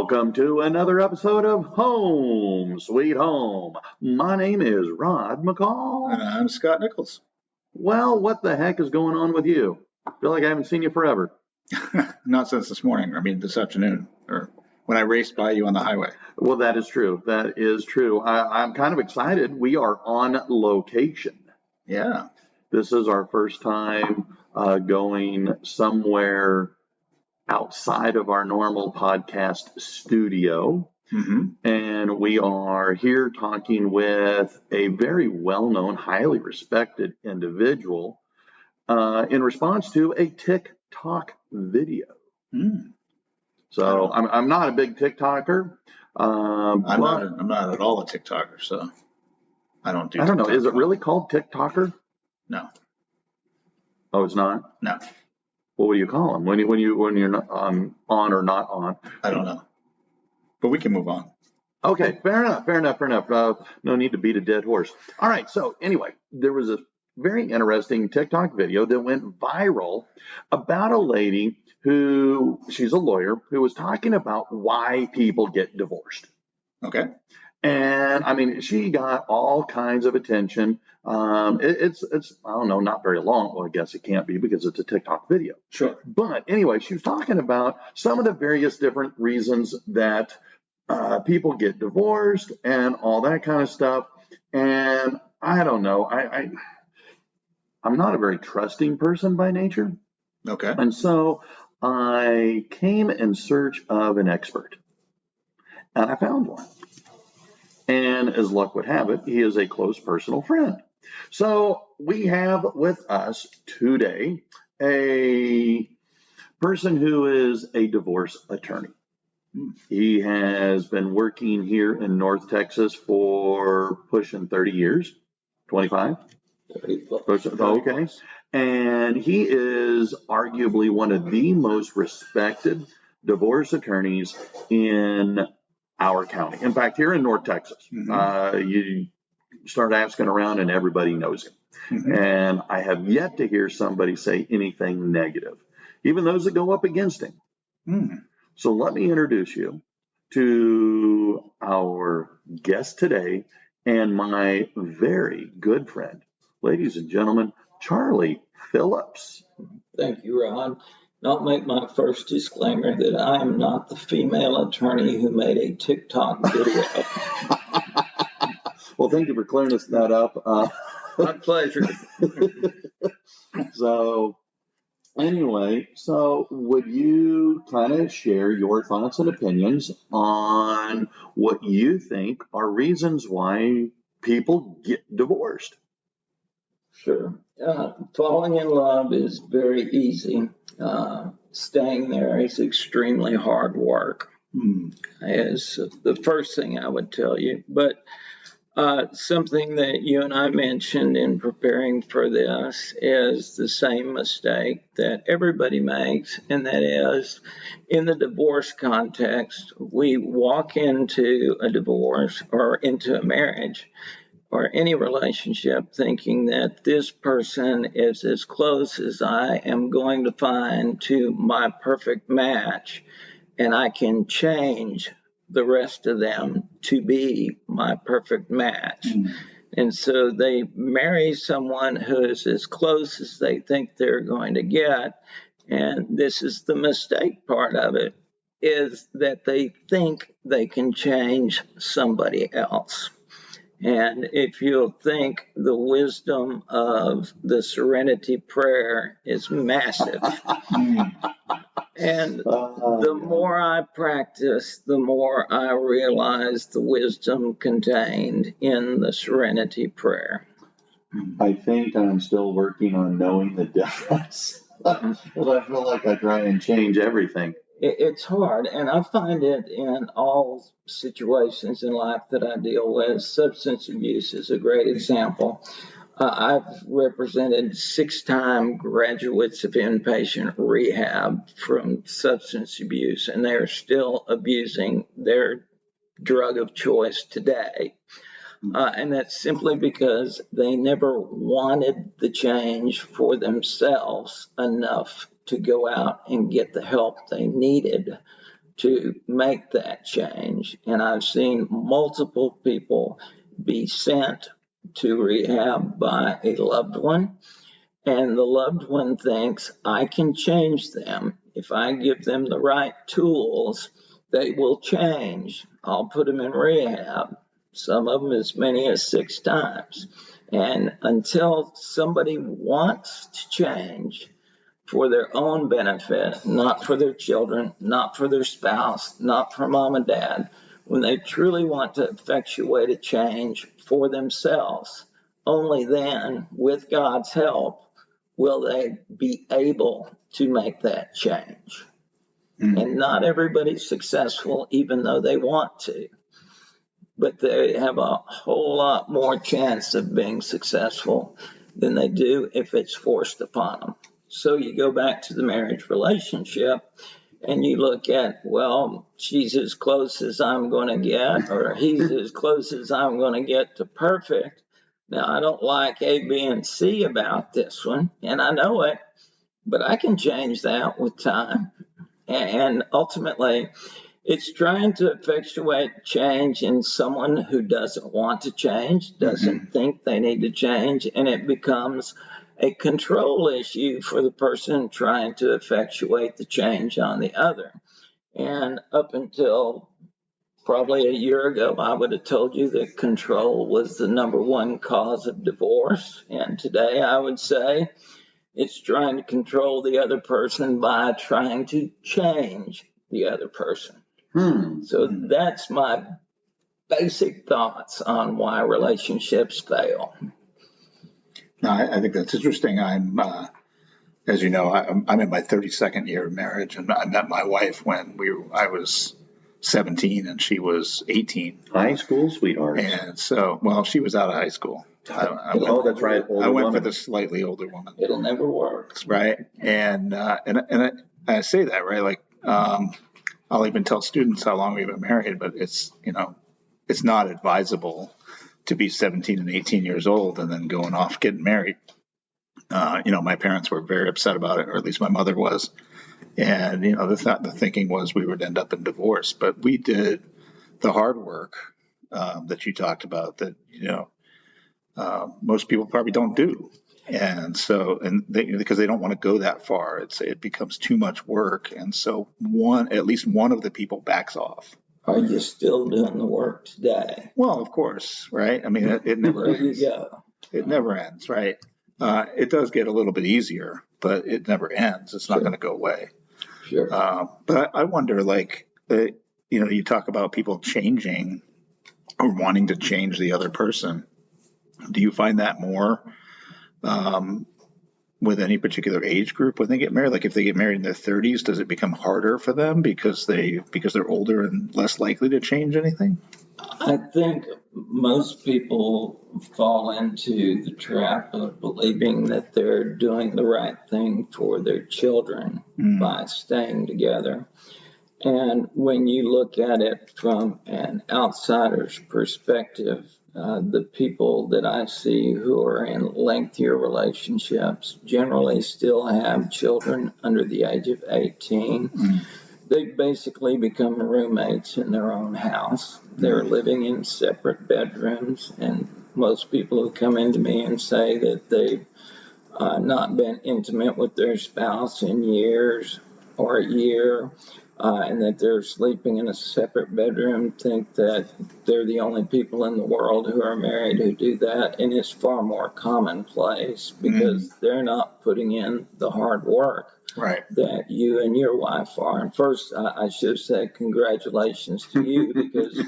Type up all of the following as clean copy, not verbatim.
Welcome to another episode of Home Sweet Home. My name is Rod McCall. And I'm Scott Nichols. Well, what the heck is going on with you? I feel like I haven't seen you forever. Not since this morning, this afternoon, or when I raced by you on the highway. Well, that is true. That is true. I'm kind of excited. We are on location. Yeah. This is our first time going somewhere outside of our normal podcast studio. Mm-hmm. And we are here talking with a very well-known, highly respected individual in response to a TikTok video. Mm. So I'm not a big TikToker. I'm not at all a TikToker, so I don't do. I don't know. Is it really called TikToker? No. Oh, it's not? No. Well, what do you call them when you're not on or not on? I don't know. But we can move on. Okay, fair enough. No need to beat a dead horse. All right. So anyway, there was a very interesting TikTok video that went viral about a lady she's a lawyer, who was talking about why people get divorced. Okay. And she got all kinds of attention. It's I don't know, not very long. Well, I guess it can't be because it's a TikTok video. Sure. But anyway, she was talking about some of the various different reasons that people get divorced and all that kind of stuff. And I don't know. I'm not a very trusting person by nature. Okay. And so I came in search of an expert. And I found one. And as luck would have it, he is a close personal friend. So we have with us today a person who is a divorce attorney. He has been working here in North Texas for pushing 30 years, 25? 30 Okay. And he is arguably one of the most respected divorce attorneys in our county. In fact, here in North Texas, you start asking around and everybody knows him. Mm-hmm. And I have yet to hear somebody say anything negative, even those that go up against him. Mm. So let me introduce you to our guest today and my very good friend, ladies and gentlemen, Charlie Phillips. Thank you, Rod. I'll make my first disclaimer that I am not the female attorney who made a TikTok video. Well, thank you for clearing that up. My pleasure. So anyway, would you kind of share your thoughts and opinions on what you think are reasons why people get divorced? Sure. Falling in love is very easy. Staying there is extremely hard work. Is the first thing I would tell you. But something that you and I mentioned in preparing for this is the same mistake that everybody makes, and that is in the divorce context, we walk into a divorce or into a marriage or any relationship thinking that this person is as close as I am going to find to my perfect match, and I can change the rest of them to be my perfect match. And so they marry someone who is as close as they think they're going to get. And this is the mistake part of it, is that they think they can change somebody else. And if you'll think, the wisdom of the Serenity Prayer is massive. And the more I practice, the more I realize the wisdom contained in the Serenity Prayer. I think I'm still working on knowing the difference. Because I feel like I try and change everything. It's hard, and I find it in all situations in life that I deal with. Substance abuse is a great example. I've represented 6-time graduates of inpatient rehab from substance abuse, and they're still abusing their drug of choice today. And that's simply because they never wanted the change for themselves enough to go out and get the help they needed to make that change. And I've seen multiple people be sent to rehab by a loved one, and the loved one thinks, I can change them. If I give them the right tools, they will change. I'll put them in rehab, some of them as many as 6 times. And until somebody wants to change for their own benefit, not for their children, not for their spouse, not for mom and dad, when they truly want to effectuate a change for themselves, only then, with God's help, will they be able to make that change. And not everybody's successful, even though they want to. But they have a whole lot more chance of being successful than they do if it's forced upon them. So you go back to the marriage relationship and you look at, well, she's as close as I'm going to get, or he's as close as I'm going to get to perfect. Now, I don't like A, B, and C about this one, and I know it, but I can change that with time. And ultimately, it's trying to effectuate change in someone who doesn't want to change, doesn't think they need to change, and it becomes a control issue for the person trying to effectuate the change on the other. And up until probably a year ago, I would have told you that control was the number one cause of divorce. And today I would say it's trying to control the other person by trying to change the other person. So that's my basic thoughts on why relationships fail. No, I think that's interesting. As you know, I'm in my 32nd year of marriage, and I met my wife when I was 17 and she was 18. High school sweetheart. And so, well, she was out of high school. That's right. I went for the slightly older woman. It'll never work. Right. And I say that, right? Like, I'll even tell students how long we've been married, but it's not advisable to be 17 and 18 years old and then going off getting married. My parents were very upset about it, or at least my mother was. And, the thinking was we would end up in divorce. But we did the hard work that you talked about that, most people probably don't do. And so, because they don't want to go that far, it becomes too much work. And so at least one of the people backs off. Are you still doing the work today? Well, of course, right? I mean, it never ends. It never ends, right? It does get a little bit easier, but it never ends. It's not going to go away. Sure. But I wonder, you talk about people changing or wanting to change the other person. Do you find that more with any particular age group when they get married? Like if they get married in their 30s, does it become harder for them because they're older and less likely to change anything? I think most people fall into the trap of believing that they're doing the right thing for their children by staying together. And when you look at it from an outsider's perspective, the people that I see who are in lengthier relationships generally still have children under the age of 18. They basically become roommates in their own house. They're living in separate bedrooms, and most people who come into me and say that they've not been intimate with their spouse in years or a year, and that they're sleeping in a separate bedroom, think that they're the only people in the world who are married who do that, and it's far more commonplace because they're not putting in the hard work that you and your wife are. And first, I should say congratulations to you because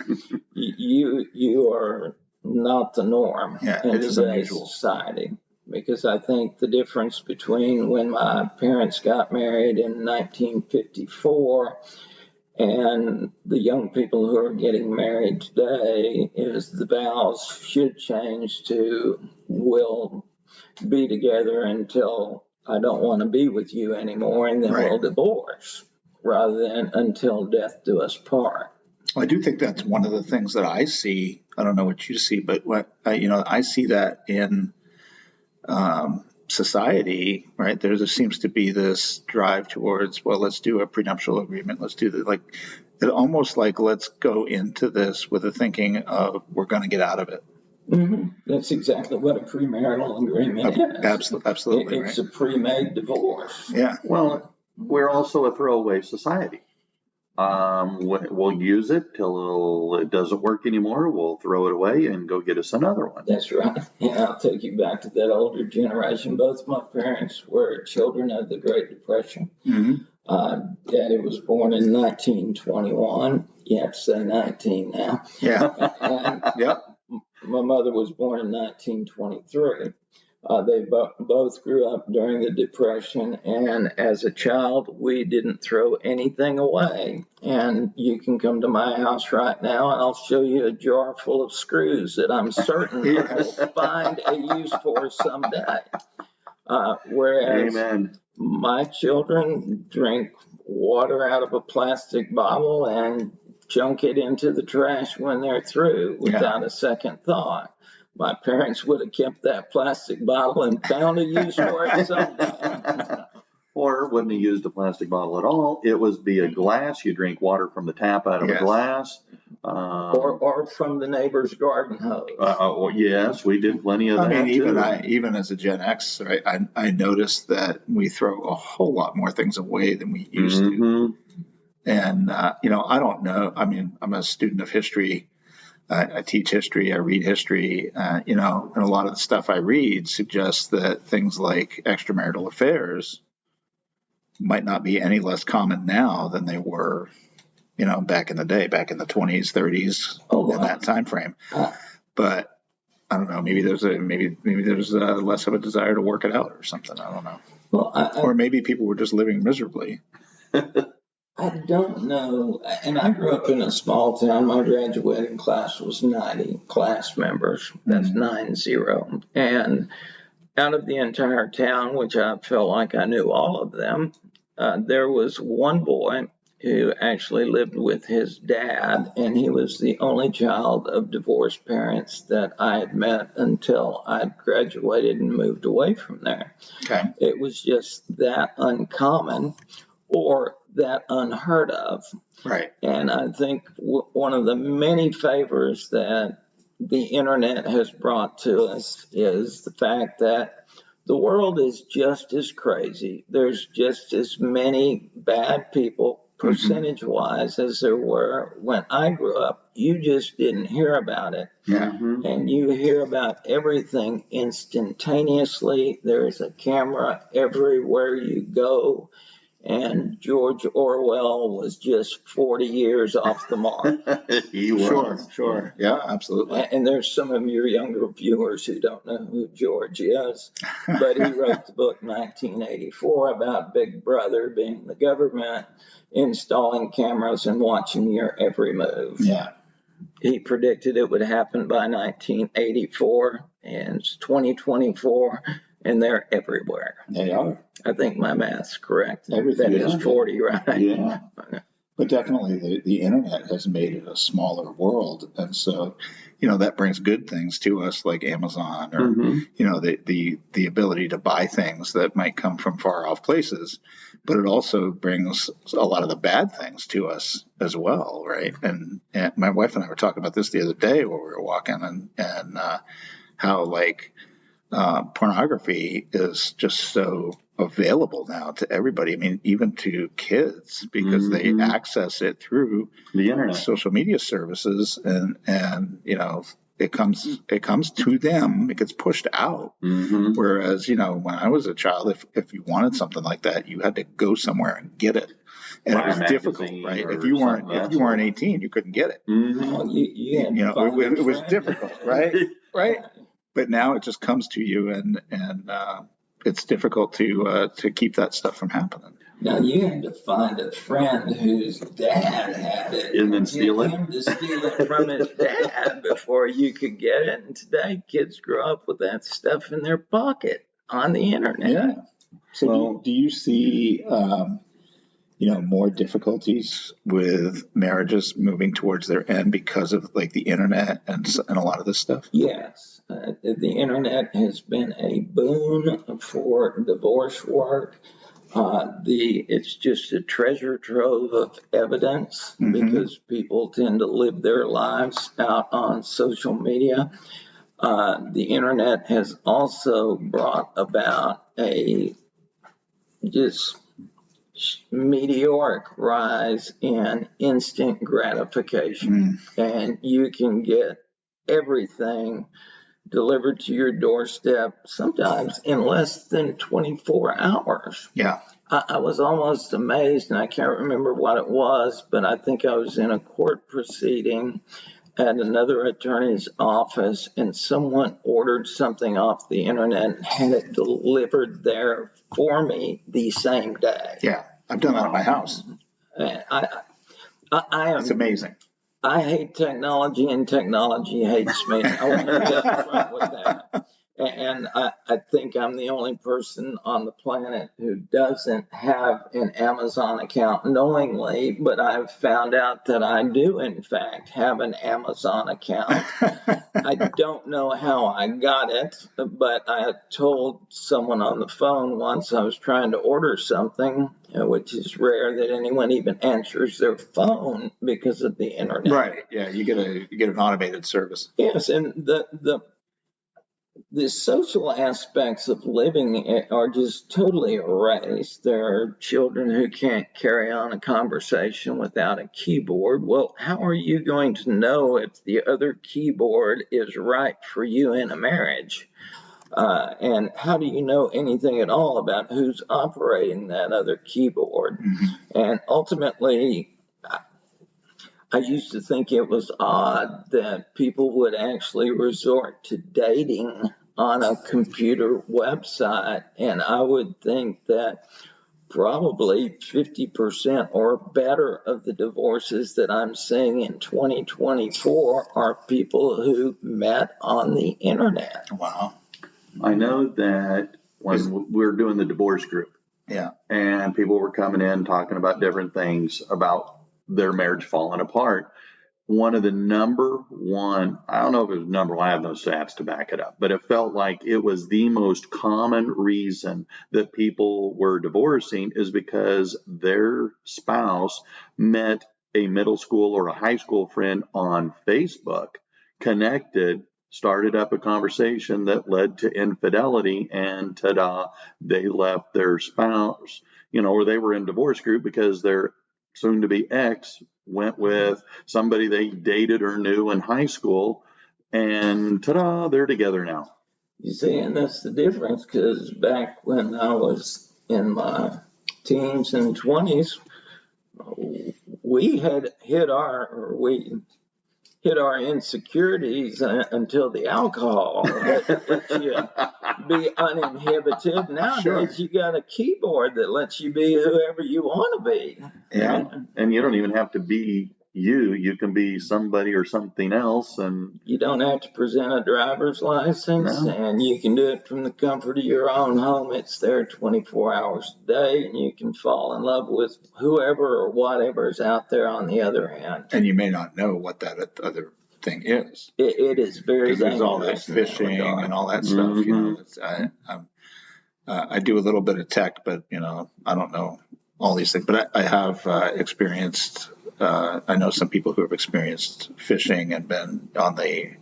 you are not the norm in today's society. Because I think the difference between when my parents got married in 1954 and the young people who are getting married today is the vows should change to we'll be together until I don't want to be with you anymore, and then we'll divorce, rather than until death do us part. Well, I do think that's one of the things that I see. I don't know what you see, but I see that in society, right, there seems to be this drive towards, well, let's do a prenuptial agreement. Let's do that. Like, it almost like, let's go into this with the thinking of we're going to get out of it. Mm-hmm. That's exactly what a premarital agreement is. Absolutely. It's a pre-made divorce. Yeah. Well, we're also a throwaway society. We'll use it till it doesn't work anymore. We'll throw it away and go get us another one. That's right. Yeah, I'll take you back to that older generation. Both my parents were children of the Great Depression. Mm-hmm. Daddy was born in 1921. You have to say 19 now. Yeah. Yep. My mother was born in 1923. They both grew up during the Depression, and as a child, we didn't throw anything away. And you can come to my house right now, and I'll show you a jar full of screws that I'm certain will find a use for someday. Whereas Amen. my children drink water out of a plastic bottle and junk it into the trash when they're through without a second thought. My parents would have kept that plastic bottle and found a use for it someday. Or wouldn't have used a plastic bottle at all. It would be a glass. You drink water from the tap out of a glass. Or from the neighbor's garden hose. Well, yes, we did plenty of that. I mean, too. even as a Gen X, right, I noticed that we throw a whole lot more things away than we used to. And, I don't know. I mean, I'm a student of history. I teach history. I read history. And a lot of the stuff I read suggests that things like extramarital affairs might not be any less common now than they were, back in the day, back in the 20s, 30s, in that time frame. But I don't know. Maybe there's less of a desire to work it out or something. I don't know. Well, or maybe people were just living miserably. I don't know. And I grew up in a small town. My graduating class was 90 class members. That's 90. And out of the entire town, which I felt like I knew all of them, there was one boy who actually lived with his dad, and he was the only child of divorced parents that I had met until I'd graduated and moved away from there. Okay. It was just that uncommon or that unheard of. Right. And I think one of the many favors that the internet has brought to us is the fact that the world is just as crazy. There's just as many bad people percentage-wise as there were when I grew up. You just didn't hear about it. Yeah. And you hear about everything instantaneously. There's a camera everywhere you go. And George Orwell was just 40 years off the mark. He was. Sure. Yeah, absolutely. And there's some of your younger viewers who don't know who George is, but he wrote the book 1984 about Big Brother being the government installing cameras and watching your every move. Yeah. He predicted it would happen by 1984, and it's 2024. And they're everywhere. They are. I think my math's correct. Everything is 40, right? Yeah. But definitely the internet has made it a smaller world. And so, that brings good things to us like Amazon or, the ability to buy things that might come from far off places. But it also brings a lot of the bad things to us as well, right? And my wife and I were talking about this the other day while we were walking and how pornography is just so available now to everybody. I mean, even to kids, because they access it through the internet, social media services, and it comes to them. It gets pushed out. Whereas, when I was a child, if you wanted something like that, you had to go somewhere and get it. And it was difficult, right? If you weren't 18, you couldn't get it. It was difficult, right? Right. But now it just comes to you, and it's difficult to keep that stuff from happening. Now you had to find a friend whose dad had it, and then steal it. Him to steal it from his dad before you could get it. And today, kids grow up with that stuff in their pocket on the internet. Yeah. So do you see? more difficulties with marriages moving towards their end because of like the internet and a lot of this stuff? Yes, the internet has been a boon for divorce work. It's just a treasure trove of evidence because people tend to live their lives out on social media. The internet has also brought about a just meteoric rise in instant gratification, and you can get everything delivered to your doorstep sometimes in less than 24 hours. Yeah. I was almost amazed, and I can't remember what it was, but I think I was in a court proceeding at another attorney's office, and someone ordered something off the internet and had it delivered there for me the same day. Yeah, I've done that at my house. It's amazing. I hate technology, and technology hates me. I want to be upfront with that. And I think I'm the only person on the planet who doesn't have an Amazon account knowingly, but I've found out that I do, in fact, have an Amazon account. I don't know how I got it, but I told someone on the phone once I was trying to order something, which is rare that anyone even answers their phone because of the internet. Right. Yeah. You get an automated service. Yes, and the social aspects of living are just totally erased. There are children who can't carry on a conversation without a keyboard. Well, how are you going to know if the other keyboard is right for you in a marriage? And how do you know anything at all about who's operating that other keyboard? And ultimately, I used to think it was odd that people would actually resort to dating on a computer website, and I would think that probably 50% or better of the divorces that I'm seeing in 2024 are people who met on the internet. Wow. I know that when we were doing the divorce group, and people were coming in talking about different things about their marriage falling apart. One of the number one, I don't know if it was number one, I have no stats to back it up, but it felt like it was the most common reason that people were divorcing is because their spouse met a middle school or a high school friend on Facebook, connected, started up a conversation that led to infidelity, and ta-da, they left their spouse, or they were in divorce group because their soon-to-be ex went with somebody they dated or knew in high school, and ta-da, they're together now. You see, and that's the difference, because back when I was in my teens and 20s, we had hit our insecurities until the alcohol let you be uninhibited. Nowadays, you got a keyboard that lets you be whoever you want to be. Yeah, and you don't even have to be you. You can be somebody or something else, and you don't have to present a driver's license, and you can do it from the comfort of your own home. It's there 24 hours a day, and you can fall in love with whoever or whatever is out there on the other end. And you may not know what that other thing is. It is very dangerous. There's all that phishing and all that stuff. I do a little bit of tech, but I don't know all these things. But I have experienced. I know some people who have experienced phishing and been on the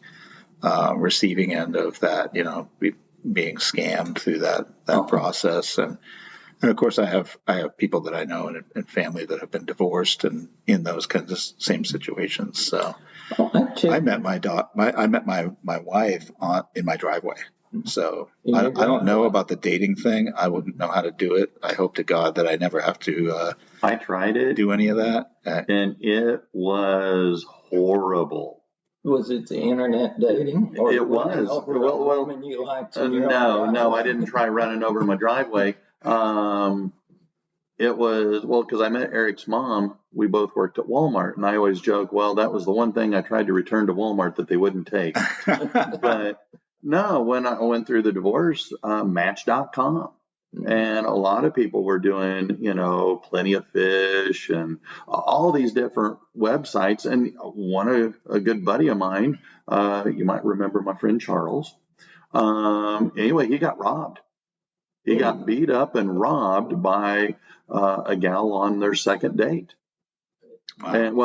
receiving end of that. Being scammed through that process, and of course I have people that I know and family that have been divorced and in those kinds of same situations. So I met my wife in my driveway. So I don't know about the dating thing. I wouldn't know how to do it. I hope to God that I never have to. I tried it. Do any of that, and it was horrible. Was it the internet dating? Or it was. Well, you liked no, I didn't try running over my driveway. It was, because I met Eric's mom. We both worked at Walmart, and I always joke, that was the one thing I tried to return to Walmart that they wouldn't take. But no, when I went through the divorce, Match.com. And a lot of people were doing, Plenty of Fish and all these different websites. And a good buddy of mine, you might remember my friend Charles. Anyway, he got robbed. He got beat up and robbed by a gal on their second date. Wow. And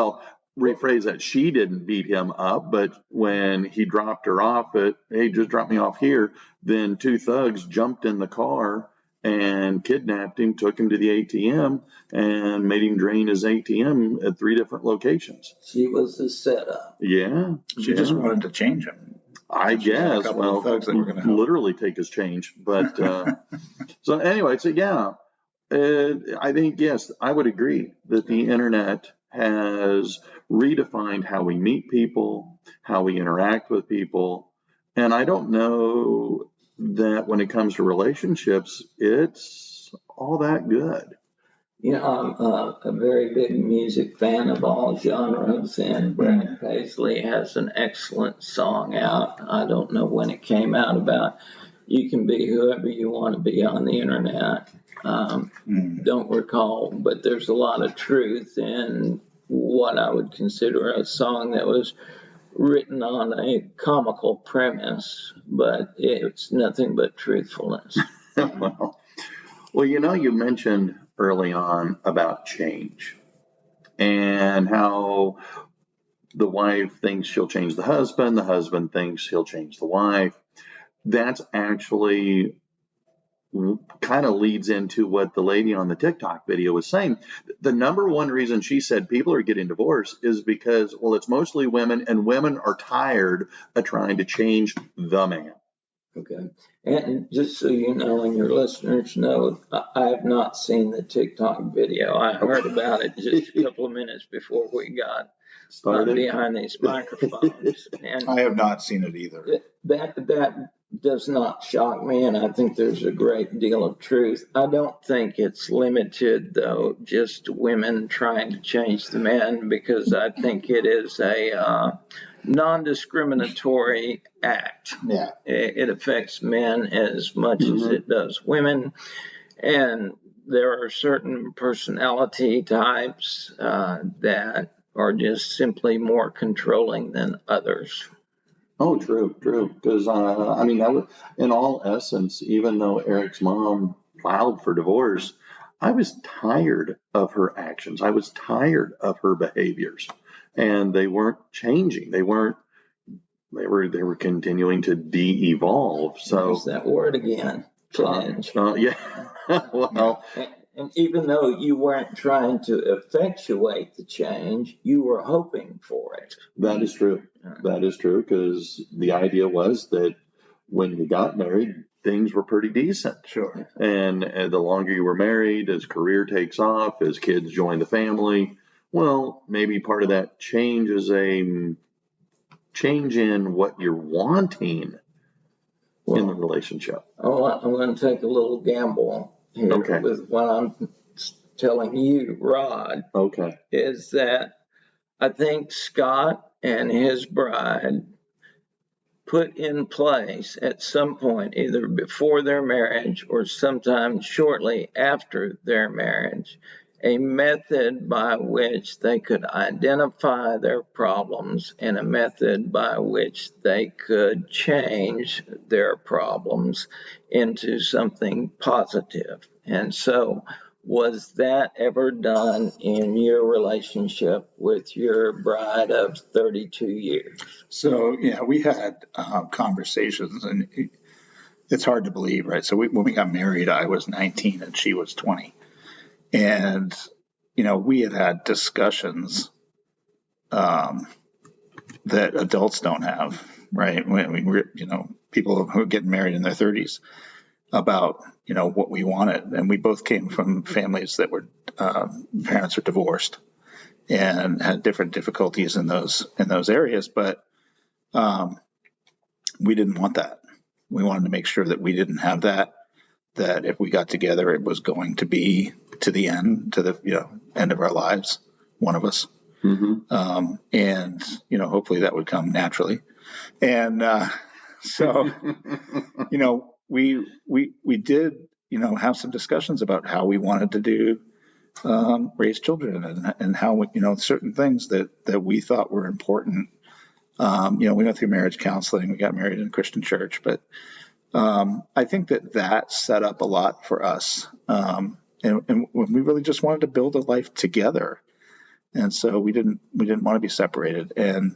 rephrase that. She didn't beat him up, but when he dropped her off hey, just drop me off here, then two thugs jumped in the car and kidnapped him, took him to the ATM, and made him drain his ATM at 3 different locations. She was the setup. Yeah. She just wanted to change him. I guess. Well, thugs that were going to literally take his change. But so anyway, I think, yes, I would agree that the internet has redefined how we meet people, how we interact with people. And I don't know that when it comes to relationships, it's all that good. I'm a very big music fan of all genres, and Brad Paisley has an excellent song out. I don't know when it came out, about you can be whoever you want to be on the internet. Don't recall, but there's a lot of truth in what I would consider a song that was written on a comical premise, but it's nothing but truthfulness. Well, you mentioned early on about change and how the wife thinks she'll change the husband thinks he'll change the wife. That's actually kind of leads into what the lady on the TikTok video was saying. The number one reason she said people are getting divorced is because, it's mostly women, and women are tired of trying to change the man. Okay. And just so you know, and your listeners know, I have not seen the TikTok video. I heard about it just a couple of minutes before we got started behind these microphones. And I have not seen it either. That does not shock me, and I think there's a great deal of truth. I don't think it's limited, though, just to women trying to change the men, because I think it is a non-discriminatory act. Yeah. It affects men as much as it does women, and there are certain personality types that are just simply more controlling than others. Oh, true. Because, that was, in all essence, even though Eric's mom filed for divorce, I was tired of her actions. I was tired of her behaviors, and they weren't changing. They were continuing to de-evolve. So there's that word again, change. Yeah. Well. And even though you weren't trying to effectuate the change, you were hoping for it. That is true. That is true, because the idea was that when you got married, things were pretty decent. Sure. And the longer you were married, as career takes off, as kids join the family, maybe part of that change is a change in what you're wanting in the relationship. I'm going to take a little gamble here with what I'm telling you, Rod. Okay. Is that I think Scott and his bride put in place at some point, either before their marriage or sometime shortly after their marriage, a method by which they could identify their problems and a method by which they could change their problems into something positive. And so, was that ever done in your relationship with your bride of 32 years? So, yeah, we had conversations, and it's hard to believe, right? So when we got married, I was 19 and she was 20. And, we had discussions that adults don't have, right? People who are getting married in their 30s about, what we wanted. And we both came from families that were, parents are divorced and had different difficulties in those areas. But we didn't want that. We wanted to make sure that we didn't have that if we got together, it was going to be to the end, to the end of our lives, one of us. Mm-hmm. And hopefully that would come naturally. And so we did have some discussions about how we wanted to do raise children and how certain things that we thought were important. We went through marriage counseling. We got married in a Christian church, but I think that set up a lot for us. And we really just wanted to build a life together. And so we didn't want to be separated. And,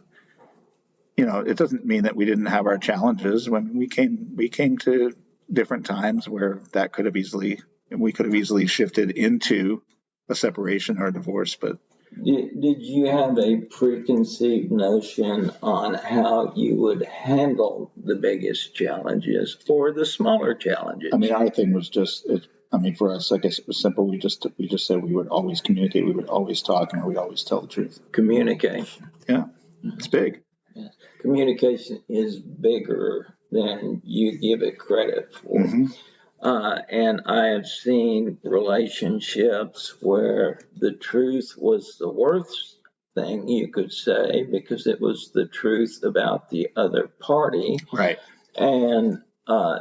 it doesn't mean that we didn't have our challenges. When we came to different times where we could have easily shifted into a separation or a divorce, but did you have a preconceived notion on how you would handle the biggest challenges or the smaller challenges? I mean, our thing was for us, I guess it was simple. We just said we would always communicate, we would always talk, and we'd always tell the truth. Communication. Yeah, it's big. Yes. Communication is bigger than you give it credit for. Mm-hmm. And I have seen relationships where the truth was the worst thing you could say because it was the truth about the other party. Right. And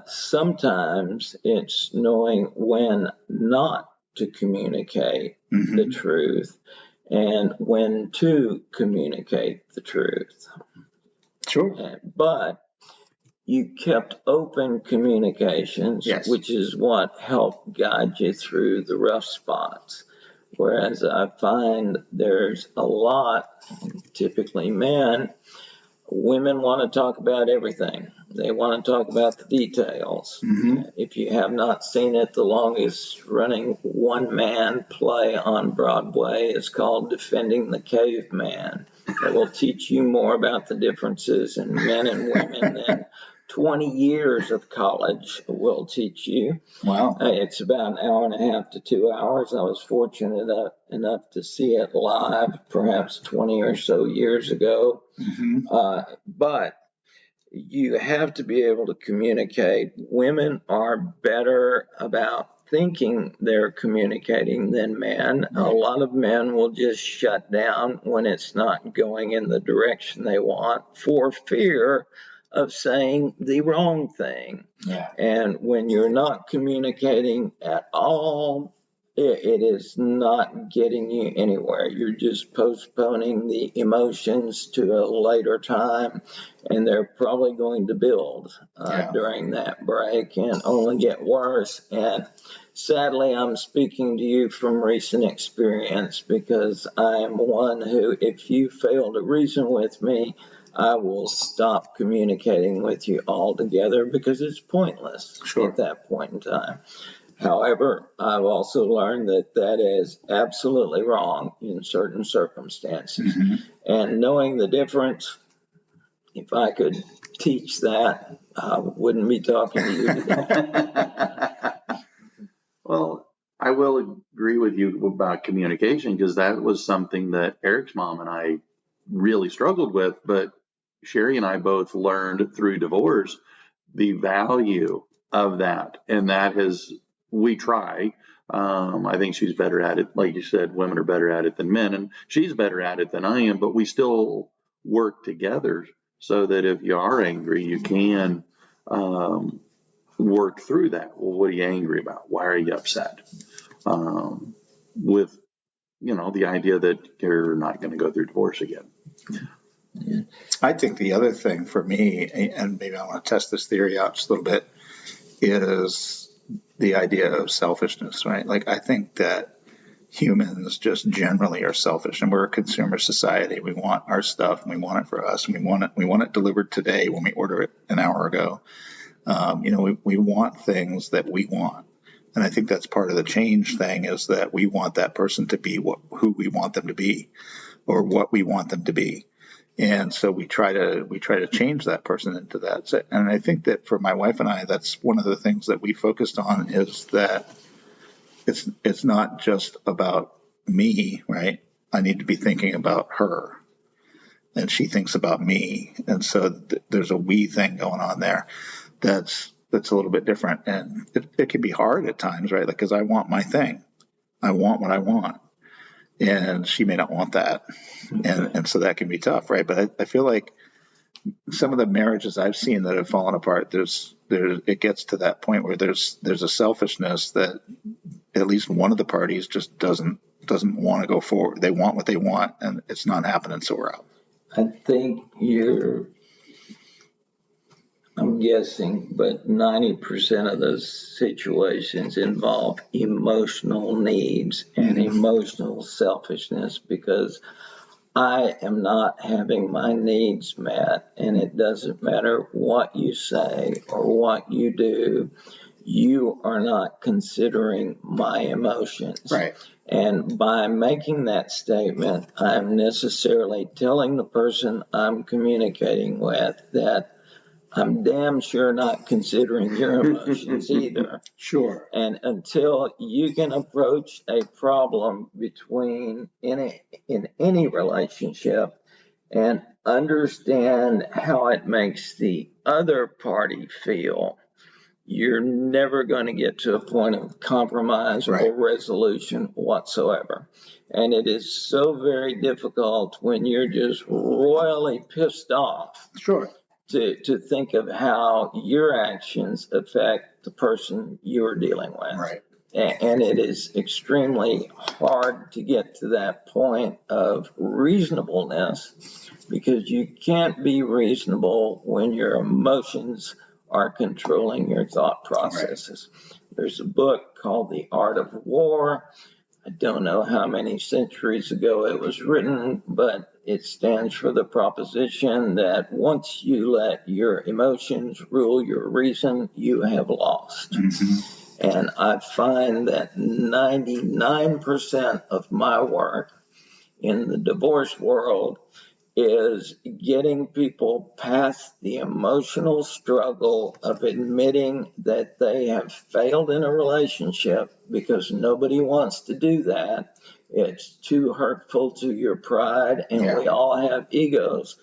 sometimes it's knowing when not to communicate mm-hmm. the truth and when to communicate the truth. Sure. But you kept open communications, yes. which is what helped guide you through the rough spots. Whereas I find there's a lot, typically men, women want to talk about everything. They want to talk about the details. Mm-hmm. If you have not seen it, the longest running one-man play on Broadway is called Defending the Caveman. It will teach you more about the differences in men and women than 20 years of college will teach you. Wow. It's about an hour and a half to 2 hours. I was fortunate enough to see it live perhaps 20 or so years ago. Mm-hmm. But you have to be able to communicate. Women are better about thinking they're communicating than men. Right. A lot of men will just shut down when it's not going in the direction they want for fear of saying the wrong thing. Yeah. And when you're not communicating at all, it is not getting you anywhere. You're just postponing the emotions to a later time, and they're probably going to build during that break and only get worse. And sadly, I'm speaking to you from recent experience because I am one who, if you fail to reason with me, I will stop communicating with you altogether because it's pointless Sure. at that point in time. However, I've also learned that is absolutely wrong in certain circumstances. Mm-hmm. And knowing the difference, if I could teach that, I wouldn't be talking to you today. Well, I will agree with you about communication because that was something that Eric's mom and I really struggled with, but Sherry and I both learned through divorce the value of that. And that has, we try. I think she's better at it. Like you said, women are better at it than men, and she's better at it than I am, but we still work together so that if you are angry, you can work through that. Well, what are you angry about? Why are you upset? With, the idea that you're not going to go through divorce again. Yeah. I think the other thing for me, and maybe I want to test this theory out just a little bit, is the idea of selfishness, right? Like, I think that humans just generally are selfish, and we're a consumer society. We want our stuff, and we want it for us, and we want it delivered today when we order it an hour ago. We want things that we want. And I think that's part of the change thing, is that we want that person to be who we want them to be, or what we want them to be. And so we try to change that person into that. And I think that for my wife and I, that's one of the things that we focused on, is that it's not just about me, right? I need to be thinking about her, and she thinks about me. And so there's a we thing going on there that's a little bit different. And it can be hard at times, right? Because I want my thing. I want what I want. And she may not want that. And so that can be tough, right? But I feel like some of the marriages I've seen that have fallen apart, there's it gets to that point where there's a selfishness that at least one of the parties just doesn't want to go forward. They want what they want, and it's not happening, so we're out. I think I'm guessing, but 90% of those situations involve emotional needs and emotional selfishness, because I am not having my needs met, and it doesn't matter what you say or what you do, you are not considering my emotions. Right. And by making that statement, I'm necessarily telling the person I'm communicating with that I'm damn sure not considering your emotions either. Sure. And until you can approach a problem in any relationship and understand how it makes the other party feel, you're never going to get to a point of compromise or resolution whatsoever. And it is so very difficult when you're just royally pissed off. Sure. To think of how your actions affect the person you're dealing with. Right. And it is extremely hard to get to that point of reasonableness, because you can't be reasonable when your emotions are controlling your thought processes. Right. There's a book called The Art of War. I don't know how many centuries ago it was written, but it stands for the proposition that once you let your emotions rule your reason, you have lost. Mm-hmm. And I find that 99% of my work in the divorce world is getting people past the emotional struggle of admitting that they have failed in a relationship, because nobody wants to do that. It's too hurtful to your pride, and we all have egos.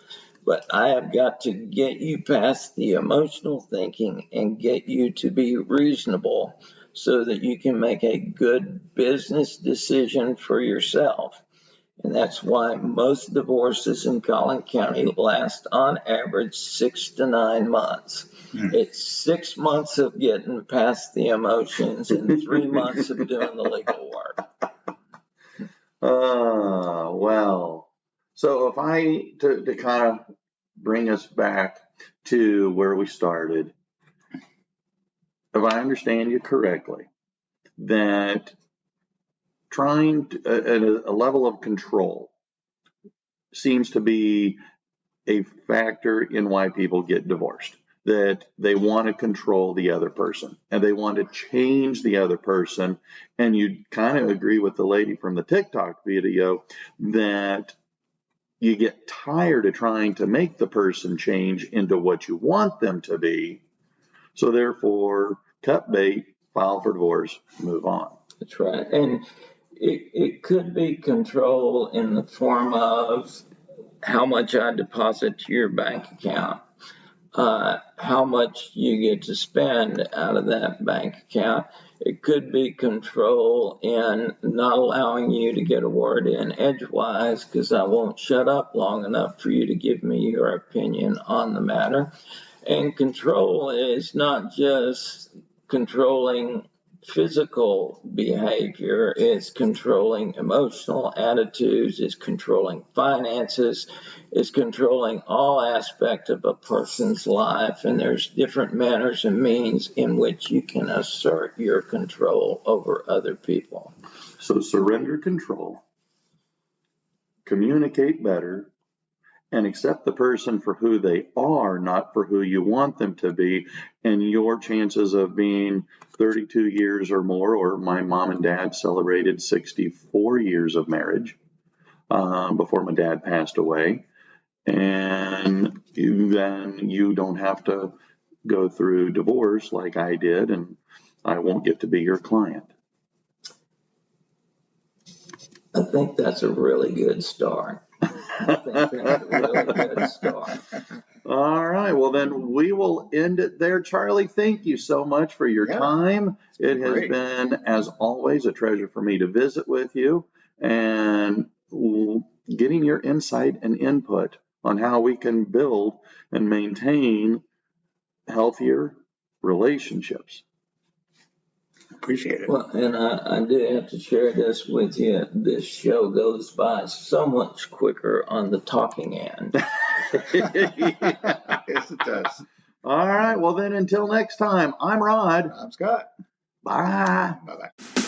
But I have got to get you past the emotional thinking and get you to be reasonable so that you can make a good business decision for yourself. And that's why most divorces in Collin County last on average 6 to 9 months. It's 6 months of getting past the emotions and 3 months of doing the legal work. Well, so if to kind of bring us back to where we started, if I understand you correctly, that trying to, at a level of control seems to be a factor in why people get divorced. That they want to control the other person and they want to change the other person. And you kind of agree with the lady from the TikTok video that you get tired of trying to make the person change into what you want them to be. So therefore, cut bait, file for divorce, move on. That's right. And it could be control in the form of how much I deposit to your bank account, how much you get to spend out of that bank account. It could be control in not allowing you to get a word in edgewise, because I won't shut up long enough for you to give me your opinion on the matter. And control is not just controlling physical behavior, it's controlling emotional attitudes, it's controlling finances, it's controlling all aspects of a person's life, and there's different manners and means in which you can assert your control over other people. So surrender control, communicate better, and accept the person for who they are, not for who you want them to be. And your chances of being 32 years or more, or my mom and dad celebrated 64 years of marriage before my dad passed away. And then you don't have to go through divorce like I did, and I won't get to be your client. I think that's a really good start. I think that's a really good start. All right. Well, then we will end it there. Charlie, thank you so much for your time. It has been, as always, a treasure for me to visit with you and getting your insight and input on how we can build and maintain healthier relationships. Appreciate it. Well, and I do have to share this with you. This show goes by so much quicker on the talking end. Yes, it does. All right. Well, then until next time, I'm Rod. I'm Scott. Bye. Bye-bye.